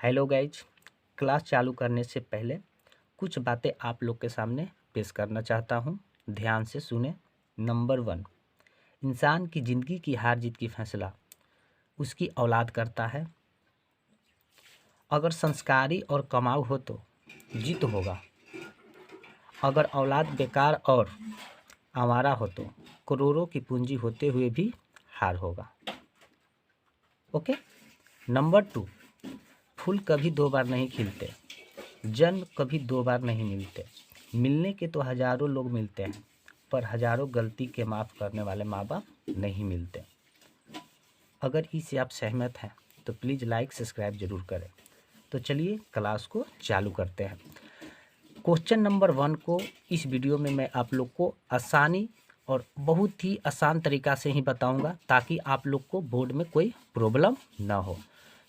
Hello guys. Class चालू करने से पहले कुछ बातें आप लोग के सामने पेश करना चाहता हूँ। ध्यान से सुने। नंबर 1, इंसान की ज़िंदगी की हार जीत की फैसला उसकी औलाद करता है। अगर संस्कारी और कमाऊ हो तो जीत होगा। अगर औलाद बेकार और आवारा हो तो करोड़ों की पूंजी होते हुए भी हार होगा। ओके। नंबर 2, फूल कभी 2 बार नहीं खिलते, जन्म कभी 2 बार नहीं मिलते। मिलने के तो हजारों लोग मिलते हैं, पर हजारों गलती के माफ़ करने वाले माँ बाप नहीं मिलते। अगर इससे आप सहमत हैं तो प्लीज़ लाइक सब्सक्राइब जरूर करें। तो चलिए क्लास को चालू करते हैं। क्वेश्चन नंबर 1 को इस वीडियो में मैं आप लोग को आसानी और बहुत ही आसान तरीक़ा से ही बताऊंगा, ताकि आप लोग को बोर्ड में कोई प्रॉब्लम ना हो।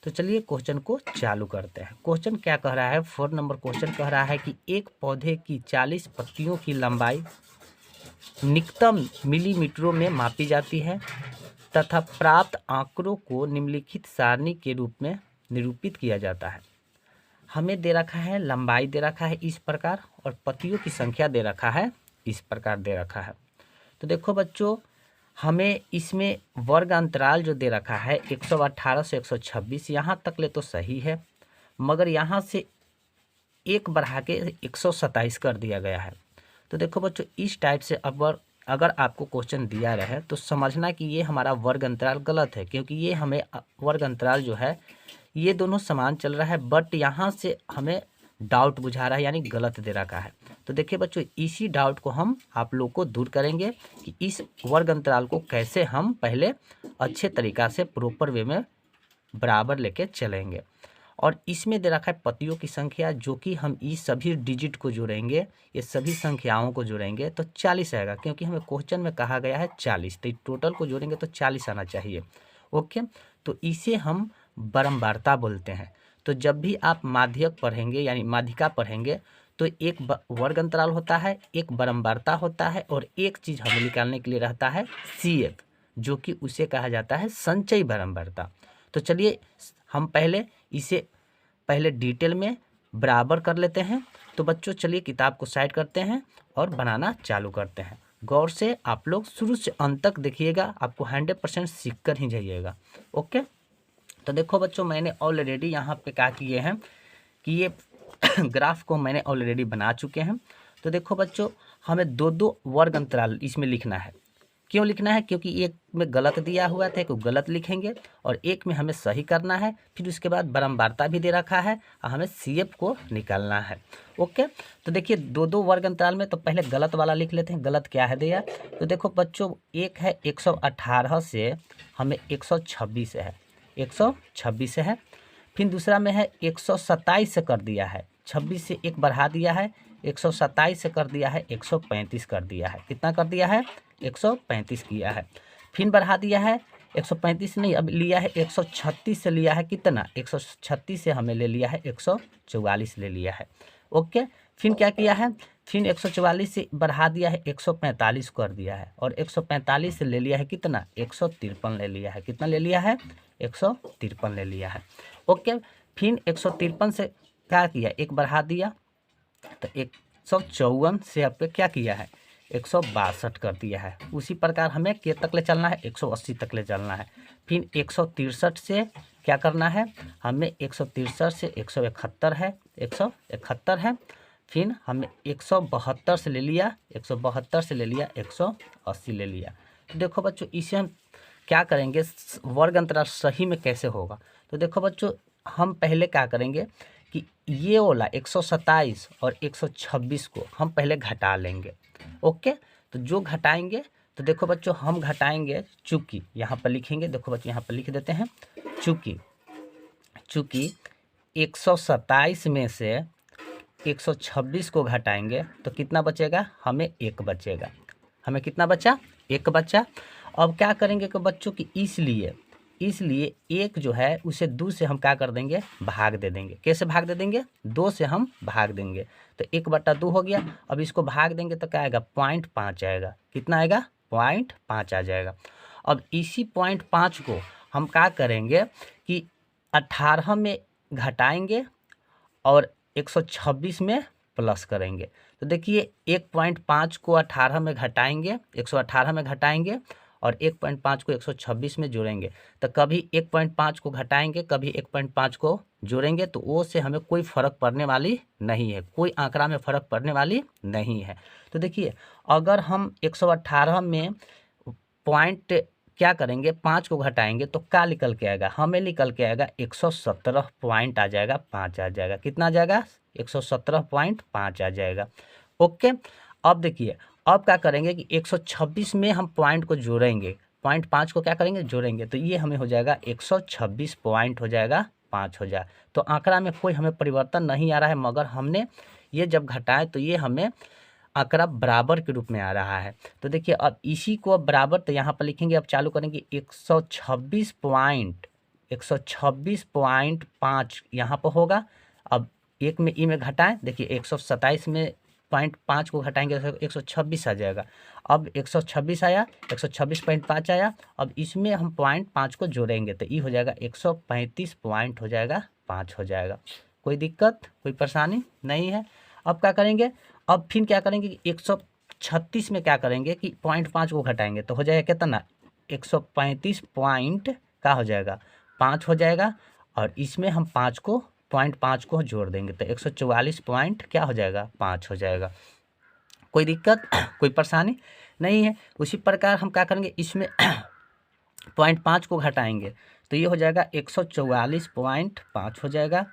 तो चलिए क्वेश्चन को चालू करते हैं। क्वेश्चन क्या कह रहा है? 4 नंबर क्वेश्चन कह रहा है कि एक पौधे की 40 पत्तियों की लंबाई निकटतम मिलीमीटरों में मापी जाती है तथा प्राप्त आंकड़ों को निम्नलिखित सारणी के रूप में निरूपित किया जाता है। हमें दे रखा है, लंबाई दे रखा है इस प्रकार और पत्तियों की संख्या दे रखा है इस प्रकार दे रखा है। तो देखो बच्चों, हमें इसमें वर्ग अंतराल जो दे रखा है 118 से 126, यहाँ तक ले तो सही है, मगर यहाँ से एक बढ़ा के 127 कर दिया गया है। तो देखो बच्चों, इस टाइप से अगर आपको क्वेश्चन दिया रहे तो समझना कि ये हमारा वर्ग अंतराल गलत है, क्योंकि ये हमें वर्ग अंतराल जो है ये दोनों समान चल रहा है, बट यहाँ से हमें डाउट बुझा रहा है, यानी गलत दे रखा है। तो देखिए बच्चों, इसी डाउट को हम आप लोग को दूर करेंगे कि इस वर्ग अंतराल को कैसे हम पहले अच्छे तरीक़ा से प्रॉपर वे में बराबर लेके चलेंगे। और इसमें दे रखा है पत्तियों की संख्या, जो कि हम इस सभी डिजिट को जोड़ेंगे, ये सभी संख्याओं को जोड़ेंगे तो 40 आएगा, क्योंकि हमें क्वेश्चन में कहा गया है 40, तो टोटल को जोड़ेंगे तो 40 आना चाहिए। ओके, तो इसे हम बारंबारता बोलते हैं। तो जब भी आप माध्यक पढ़ेंगे यानी माध्यिका पढ़ेंगे तो एक वर्ग अंतराल होता है, एक बारंबारता होता है, और एक चीज़ हमें निकालने के लिए रहता है CF, जो कि उसे कहा जाता है संचयी बारंबारता। तो चलिए हम इसे पहले डिटेल में बराबर कर लेते हैं। तो बच्चों चलिए किताब को साइड करते हैं और बनाना चालू करते हैं। गौर से आप लोग शुरू से अंत तक देखिएगा, आपको 100% सीख कर ही जाइएगा। ओके, तो देखो बच्चों, मैंने ऑलरेडी यहाँ पे क्या किए हैं कि ये ग्राफ को मैंने ऑलरेडी बना चुके हैं। तो देखो बच्चों, हमें 2-2 वर्ग अंतराल इसमें लिखना है। क्यों लिखना है? क्योंकि एक में गलत दिया हुआ था, एक को गलत लिखेंगे और एक में हमें सही करना है। फिर उसके बाद बारंबारता भी दे रखा है और हमें CF को निकालना है। ओके, तो देखिए 2-2 वर्ग अंतराल में तो पहले गलत वाला लिख लेते हैं। गलत क्या है दिया? तो देखो बच्चों, एक है 118 से हमें 126 है, 126 है। फिर दूसरा में है 127 से कर दिया है, 26 से एक बढ़ा दिया है, 127 से कर दिया है 135 कर दिया है। कितना कर दिया है? 135 किया है। फिर बढ़ा दिया है 135 नहीं, अब लिया है 136 से लिया है। कितना? 136 से हमें ले लिया है 144 ले लिया है। ओके, फिर क्या किया है? फिर 144 से बढ़ा दिया है 145 कर दिया है, और 145 से ले लिया है कितना? 153 ले लिया है। कितना ले लिया है? 153 ले लिया है। ओके, फिर 153 से क्या किया? एक बढ़ा दिया तो 154 से आपके क्या किया है? 162 कर दिया है। उसी प्रकार हमें के तक ले चलना है? 180 तक ले चलना है। फिर 163 से क्या करना है? हमें 163 से 171 है, 171 है। फिर हमें 172 से ले लिया, 172 से ले लिया, 180 ले लिया। तो देखो बच्चों, इसे हम क्या करेंगे, वर्ग अंतराल सही में कैसे होगा? तो देखो बच्चों, हम पहले क्या करेंगे कि ये वाला 127 और 126 को हम पहले घटा लेंगे। ओके, तो जो घटाएंगे तो देखो बच्चों, हम घटाएंगे चूँकि, यहाँ पर लिखेंगे। देखो बच्चों, यहाँ पर लिख देते हैं चूँकि 127 में से 126 को घटाएंगे तो कितना बचेगा? हमें 1 बचेगा। हमें कितना बचा? 1 बचा। अब क्या करेंगे कि बच्चों की इसलिए एक जो है उसे 2 से हम क्या कर देंगे? भाग दे देंगे। कैसे भाग दे देंगे? 2 से हम भाग देंगे तो 1/2 हो गया। अब इसको भाग देंगे तो क्या आएगा? 0.5 आएगा। कितना आएगा? 0.5 आ जाएगा। अब इसी 0.5 को हम क्या करेंगे कि 18 में घटाएंगे और 126 में प्लस करेंगे। तो देखिए 1.5 को 18 में घटाएंगे, 118 में घटाएंगे और 1.5 को 126 में जोड़ेंगे। तो कभी 1.5 को घटाएंगे, कभी 1.5 को जोड़ेंगे, तो वो से हमें कोई फ़र्क पड़ने वाली नहीं है, कोई आंकड़ा में फ़र्क पड़ने वाली नहीं है। तो देखिए अगर हम 118 में पॉइंट क्या करेंगे, 5 को घटाएंगे तो क्या निकल के आएगा, हमें निकल के आएगा 117 पॉइंट आ जाएगा, 5 आ जाएगा। कितना आ जाएगा, 117.5 आ जाएगा। ओके, अब देखिए अब क्या करेंगे कि 126 में हम पॉइंट को जोड़ेंगे, पॉइंट 5 को क्या करेंगे, जोड़ेंगे, तो ये हमें हो जाएगा 126 पॉइंट हो जाएगा 5 हो जाए। तो आंकड़ा में कोई हमें परिवर्तन नहीं आ रहा है, मगर हमने ये जब घटाए तो ये हमें आंकड़ा बराबर के रूप में आ रहा है। तो देखिए अब इसी को अब बराबर, तो यहाँ पर लिखेंगे, अब चालू करेंगे 126.5 यहाँ पर होगा। अब एक में ई में घटाएं, देखिए 127 में 0.5 को घटाएंगे तो 126 आ जाएगा। अब 126 आया, 126.5 आया। अब इसमें हम 0.5 को जोड़ेंगे तो ई हो जाएगा 135 पॉइंट हो जाएगा 5 हो जाएगा। कोई दिक्कत, कोई परेशानी नहीं है। अब क्या करेंगे, अब फिर क्या करेंगे कि 136 में क्या करेंगे कि 0.5 को घटाएंगे तो हो जाएगा कितना, 135 पॉइंट का हो जाएगा 5 हो जाएगा। और इसमें हम 5 को 0.5 को जोड़ देंगे तो 144 पॉइंट क्या हो जाएगा, 5 हो जाएगा। कोई दिक्कत, कोई परेशानी नहीं है। उसी प्रकार हम क्या करेंगे, इसमें 0.5 को घटाएंगे तो ये हो जाएगा 144.5 हो जाएगा।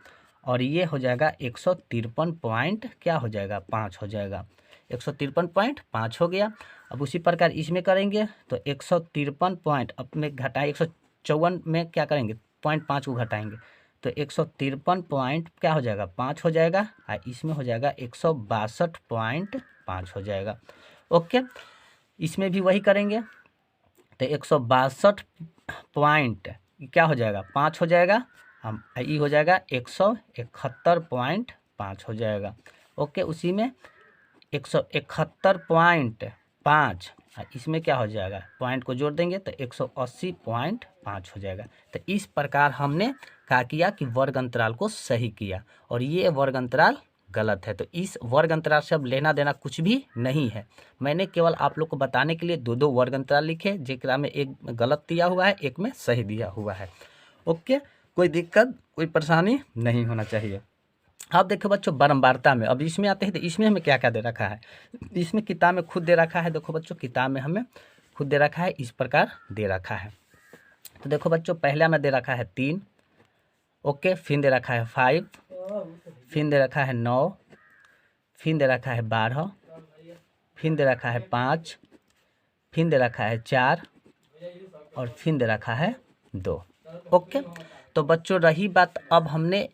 और ये हो जाएगा 153 पॉइंट क्या हो जाएगा, 5 हो जाएगा। 153.5 हो गया। अब उसी प्रकार इसमें करेंगे तो 153 पॉइंट, अब में घटाए 154 में क्या करेंगे, 0.5 को घटाएंगे तो 153 पॉइंट क्या हो जाएगा, 5 हो जाएगा। और इसमें हो जाएगा 162.5 हो जाएगा। ओके, इसमेम भी वही करेंगे तो 162 पॉइंट क्या हो जाएगा, 5 हो जाएगा। हम ई हो जाएगा 171.5 हो जाएगा। ओके, उसी में 171.5 इसमें क्या हो जाएगा, पॉइंट को जोड़ देंगे तो 180.5 हो जाएगा। तो इस प्रकार हमने क्या किया कि वर्ग अंतराल को सही किया, और ये वर्ग अंतराल गलत है। तो इस वर्ग अंतराल से अब लेना देना कुछ भी नहीं है। मैंने केवल आप लोग को बताने के लिए दो वर्ग अंतराल लिखे, जेकरा में एक गलत दिया हुआ है, एक में सही दिया हुआ है। ओके, कोई दिक्कत, कोई परेशानी नहीं होना चाहिए। अब देखो बच्चों बारंबारता में, अब इसमें आते हैं तो इसमें हमें क्या क्या दे रखा है, इसमें किताब में खुद दे रखा है। देखो बच्चों किताब में हमें खुद दे रखा है, इस प्रकार दे रखा है। तो देखो बच्चों पहला में दे रखा है 3, ओके, फिर दे रखा है 5, फिर दे रखा है 9, फिर दे रखा है 12, फिर दे रखा है 5, फिर दे रखा है 4 और फिर दे रखा है 2। ओके, तो बच्चों रही बात, अब हमने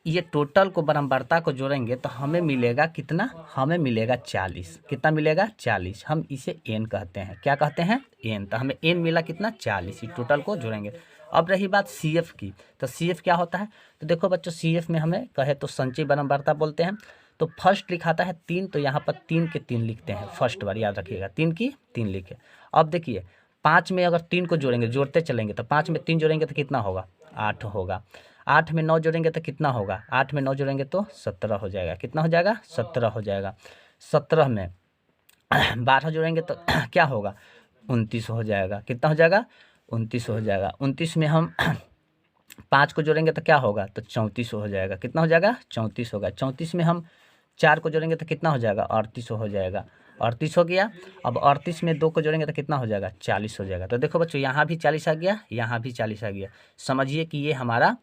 ये टोटल को बारंबारता को जोड़ेंगे तो हमें मिलेगा कितना, हमें मिलेगा 40। कितना मिलेगा, 40। हम इसे एन कहते हैं, क्या कहते हैं, एन। तो हमें एन मिला कितना, 40। इस टोटल को जोड़ेंगे। अब रही बात सी एफ की, तो सी एफ क्या होता है, तो देखो बच्चों सी एफ में हमें कहे तो संचयी बारंबारता बोलते हैं। तो फर्स्ट लिखाता है 3, तो यहाँ पर 3 के 3 लिखते हैं, फर्स्ट बार याद रखिएगा, 3 की 3 लिखे। अब देखिए 5 में अगर 3 को जोड़ेंगे, जोड़ते चलेंगे तो 5 में 3 जोड़ेंगे तो कितना होगा, 8 होगा। 8 में 9 जोड़ेंगे तो कितना होगा, 8 में 9 जोड़ेंगे तो 17 हो जाएगा। कितना हो जाएगा, 17 हो जाएगा। 17 में 12 जोड़ेंगे तो क्या होगा, 29 हो जाएगा। कितना हो जाएगा, 29 हो जाएगा। 29 में हम 5 को जोड़ेंगे तो क्या होगा, तो 34 हो जाएगा। कितना हो जाएगा, 34 होगा। 34 में हम 4 को जोड़ेंगे तो कितना हो जाएगा, 38 हो जाएगा। 38 हो गया। अब 38 में 2 को जोड़ेंगे तो कितना हो जाएगा, 40 हो जाएगा। तो देखो बच्चों यहाँ भी 40 आ गया, यहाँ भी 40 आ गया। समझिए कि ये हमारा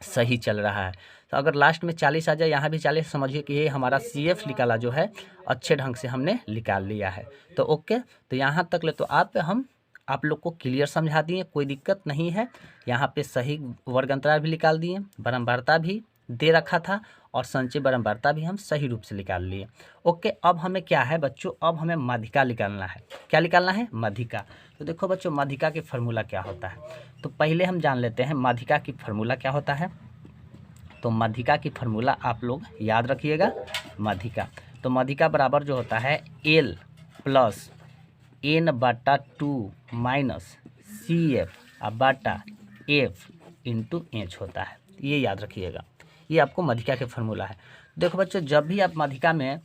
सही चल रहा है। तो अगर लास्ट में 40 आ जाए, यहाँ भी 40, समझिए कि ये हमारा सी एफ निकाला जो है अच्छे ढंग से हमने निकाल लिया है। तो ओके, तो यहाँ तक ले तो हम आप लोग को क्लियर समझा दिए, कोई दिक्कत नहीं है। यहाँ पे सही वर्ग अंतराल भी निकाल दिए, बारंबारता भी दे रखा था और संचयी बारंबारता भी हम सही रूप से निकाल लिए। ओके, अब हमें क्या है बच्चों, अब हमें माध्यिका निकालना है। क्या निकालना है, माध्यिका। तो देखो बच्चों माध्यिका की फार्मूला क्या होता है, तो पहले हम जान लेते हैं माध्यिका की फार्मूला क्या होता है। तो माध्यिका की फार्मूला आप लोग याद रखिएगा। माध्यिका, तो माध्यिका बराबर जो होता है L plus N/2 minus CF/F into H होता है। ये याद रखिएगा, ये आपको माध्यिका के फार्मूला है। देखो बच्चों, जब भी आप माध्यिका में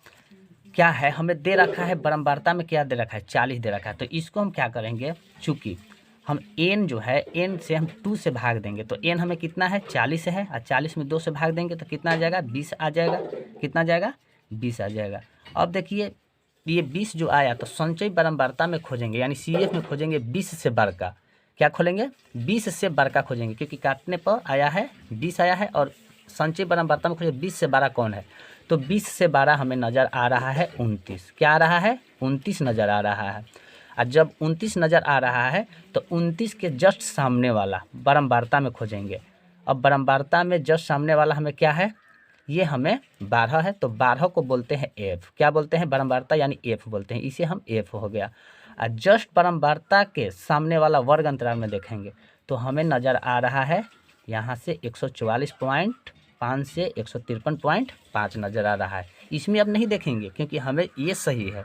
क्या है हमें दे रखा है, बारंबारता में क्या दे रखा है 40 दे रखा है, तो इसको हम क्या करेंगे, चूँकि हम n जो है n से हम 2 से भाग देंगे, तो n हमें कितना है 40 है, और 40 में 2 से भाग देंगे तो कितना आ जाएगा 20 आ जाएगा। कितना आ जाएगा 20 आ जाएगा। अब देखिए ये 20 जो आया तो संचयी बारंबारता में खोजेंगे, यानी CF में खोजेंगे 20 से बड़का। क्या खोलेंगे 20 से बड़का खोजेंगे, क्योंकि काटने पर आया है 20 आया है, और संचयी बारंबारता में खोजेंगे 20 से बड़ा कौन है, तो 20 से 12 हमें नज़र आ रहा है 29। क्या आ रहा है 29 नज़र आ रहा है। और जब 29 नज़र आ रहा है तो 29 के जस्ट सामने वाला बारंबारता में खोजेंगे। अब बारंबारता में जस्ट सामने वाला हमें क्या है, ये हमें 12 है, तो 12 को बोलते हैं F। क्या बोलते हैं बारंबारता, यानी F बोलते हैं, इसे हम F हो गया। और जस्ट बारंबारता के सामने वाला वर्ग अंतराल में देखेंगे तो हमें नज़र आ रहा है यहाँ से 144.5 से 153.5 नज़र आ रहा है। इसमें अब नहीं देखेंगे क्योंकि हमें ये सही है,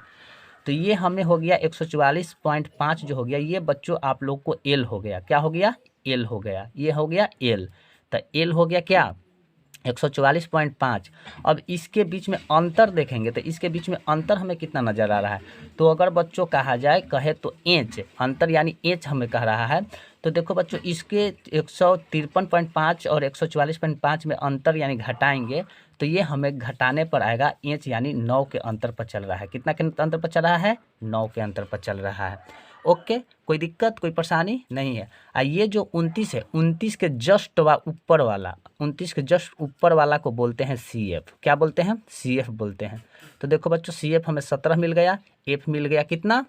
तो ये हमें हो गया 144.5 जो हो गया, ये बच्चों आप लोग को L हो गया। क्या हो गया L हो गया, ये हो गया L। तो L हो गया क्या 144.5। अब इसके बीच में अंतर देखेंगे तो इसके बीच में अंतर हमें कितना नज़र आ रहा है, तो अगर बच्चों कहा जाए कहे तो इंच अंतर, यानी इंच हमें कह रहा है, तो देखो बच्चों इसके 153.5 और 144.5 में अंतर यानी घटाएंगे तो ये हमें घटाने पर आएगा इंच, यानी 9 के अंतर पर चल रहा है। कितना के अंतर पर चल रहा है 9 के अंतर पर चल रहा है। ओके, कोई दिक्कत कोई परेशानी नहीं है। ये जो 29 है 29 के जस्ट ऊपर वाला 29 के जस्ट ऊपर वाला को बोलते हैं CF। क्या बोलते हैं CF बोलते हैं। तो देखो बच्चों CF हमें 17 मिल गया, F मिल गया कितना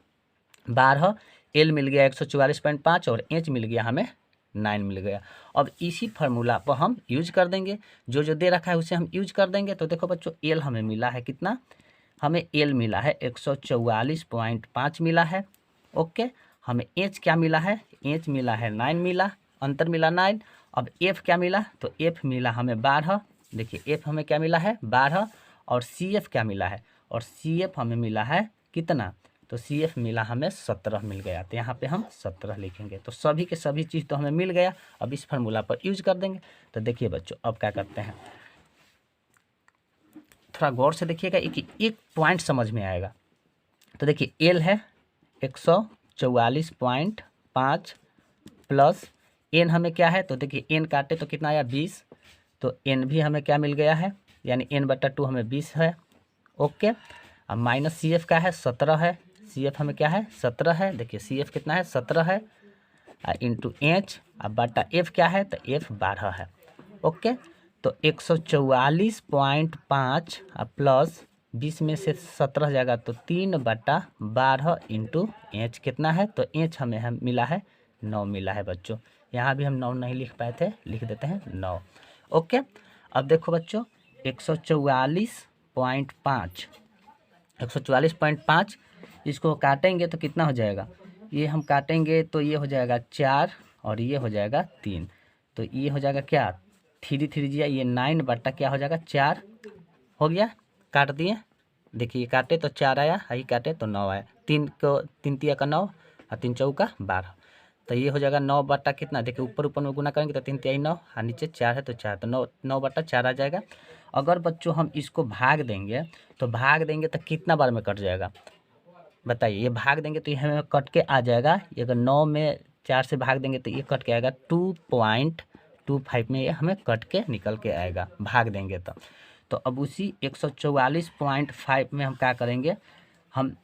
12, L मिल गया 144.5 और H मिल गया हमें 9 मिल गया। अब इसी फार्मूला पर हम यूज कर देंगे, जो जो दे रखा है उसे हम यूज कर देंगे। तो देखो बच्चों L हमें मिला है कितना, हमें L मिला है 144.5 मिला है। ओके, हमें H क्या मिला है, H मिला है 9 मिला, अंतर मिला 9। अब F क्या मिला, तो F मिला हमें 12। देखिए F हमें क्या मिला है 12, और CF क्या मिला है, और CF हमें मिला है कितना, तो CF मिला हमें 17 मिल गया। तो यहाँ पे हम 17 लिखेंगे। तो सभी के सभी चीज़ तो हमें मिल गया, अब इस फार्मूला पर यूज कर देंगे। तो देखिए बच्चों अब क्या करते हैं, थोड़ा गौर से देखिएगा, एक पॉइंट समझ में आएगा। तो देखिए L है 144.5 प्लस N हमें क्या है, तो देखिए N काटे तो कितना आया 20, तो N भी हमें क्या मिल गया है, यानी N/2 हमें 20 है। ओके, अब माइनस CF का है 17 है, CF हमें क्या है 17 है। देखिए CF कितना है 17 है, इंटू H, अब बटा F क्या है, तो F 12 है। ओके, तो 144.5 प्लस 20 में से 17 जाएगा तो 3/12 इंटू H कितना है, तो H हमें मिला है 9 मिला है बच्चों। यहाँ भी हम 9 नहीं लिख पाए थे, लिख देते हैं 9। ओके, अब देखो बच्चों 144.5 इसको काटेंगे तो कितना हो जाएगा, ये हम काटेंगे तो ये हो जाएगा 4 और ये हो जाएगा 3, तो ये हो जाएगा क्या 3 3 जिया, ये 9 बटा क्या हो जाएगा 4 हो गया। काट दिए, देखिए काटे तो 4 आया, यही काटे तो 9 आया, 3 को 3 तिया का 9 और 3 चौका 12, तो ये हो जाएगा 9 बटा कितना, देखिए ऊपर ऊपर में गुना करेंगे तो 3 तिहाई 9 और नीचे 4 है तो 4, तो 9 बटा 4 आ जाएगा। अगर बच्चों हम इसको भाग देंगे तो कितना बार में कट जाएगा बताइए, ये भाग देंगे तो ये हमें कट के आ जाएगा, ये अगर 9 में 4 से भाग देंगे तो ये कट के आएगा 2.25 में, ये हमें कट के निकल के आएगा भाग देंगे तो अब उसी 144.5 में हम क्या करेंगे, हम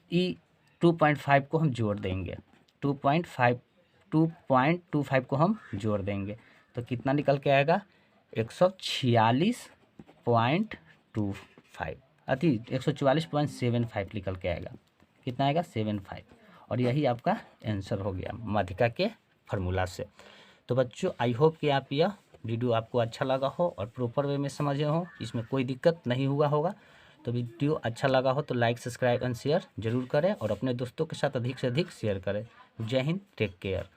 2.5 को हम जोड़ देंगे, 2.25 को हम जोड़ देंगे तो कितना निकल के आएगा 146.25 अति 144.75 निकल के आएगा। कितना आएगा 75, और यही आपका आंसर हो गया माध्यिका के फार्मूला से। तो बच्चों आई होप कि आप यह वीडियो आपको अच्छा लगा हो और प्रॉपर वे में समझे हो, इसमें कोई दिक्कत नहीं हुआ होगा। तो वीडियो अच्छा लगा हो तो लाइक सब्सक्राइब एंड शेयर जरूर करें और अपने दोस्तों के साथ अधिक से अधिक शेयर करें। जय हिंद, टेक केयर।